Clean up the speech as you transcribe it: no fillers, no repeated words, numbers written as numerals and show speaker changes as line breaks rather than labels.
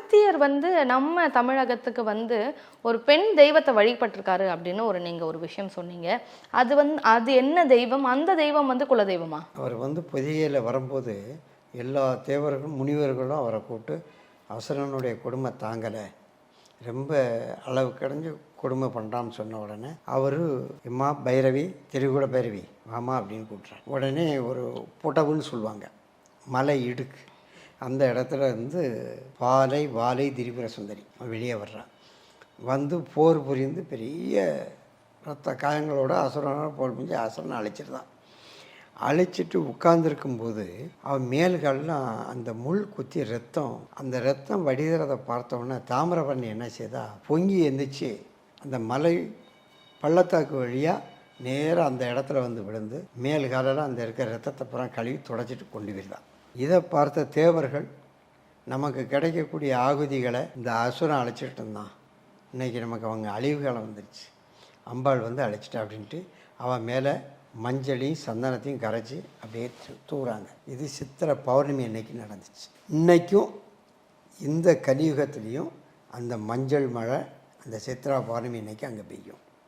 அகத்தியர் வந்து நம்ம தமிழகத்துக்கு வந்து ஒரு பெண் தெய்வத்தை வழிபட்டிருக்காரு அப்படின்னு நீங்கள் ஒரு விஷயம் சொன்னீங்க. அது என்ன தெய்வம்? அந்த தெய்வம் வந்து குலதெய்வமா?
அவர் வந்து பொதிகையில் வரும்போது எல்லா தேவர்களும் முனிவர்களும் அவரை கூப்பிட்டு அசுரனுடைய கொடுமை தாங்கலை, ரொம்ப அளவு கடைஞ்சு கொடுமை பண்ணுறான்னு சொன்ன உடனே அவர் எம்மா பைரவி, திரிகுட பைரவி வாமா அப்படின்னு கூப்பிட்றாரு. உடனே ஒரு புடவுன்னு சொல்லுவாங்க, மலை இடுக்கு, அந்த இடத்துல இருந்து வாலை திரிபுர சுந்தரி வெளியே வர்றான். வந்து போர் புரிந்து பெரிய ரத்த காயங்களோட அசுரனோட போர் புரிஞ்சு அசுரனை அழைச்சிருந்தான். அழைச்சிட்டு உட்கார்ந்துருக்கும்போது அவன் மேல்கள்லாம் அந்த முள் குத்தி ரத்தம், அந்த ரத்தம் வடிகிறத பார்த்தோன்னே தாமிரபரணி என்ன செய்தா, பொங்கி எந்திரிச்சு அந்த மலை பள்ளத்தாக்கு வழியாக நேராக அந்த இடத்துல வந்து விழுந்து மேல்காலில் அந்த இருக்கிற ரத்தத்தை புறம் கழுவி துடைச்சிட்டு கொண்டு விடுதான். இதை பார்த்த தேவர்கள் நமக்கு கிடைக்கக்கூடிய ஆகுதிகளை இந்த அசுரம் அழைச்சிட்டு இருந்தான், இன்றைக்கி நமக்கு அவங்க அழிவு காலம் வந்துருச்சு, அம்பாள் வந்து அழைச்சிட்டா அப்படின்ட்டு அவன் மேலே மஞ்சளையும் சந்தனத்தையும் கரைச்சி அப்படியே தூறாங்க. இது சித்திரை பௌர்ணமி அன்னைக்கு நடந்துச்சு. இன்றைக்கும் இந்த கலியுகத்துலேயும் அந்த மஞ்சள் மழை அந்த சித்திரா பௌர்ணமி அன்னைக்கு அங்கே பெய்யும்.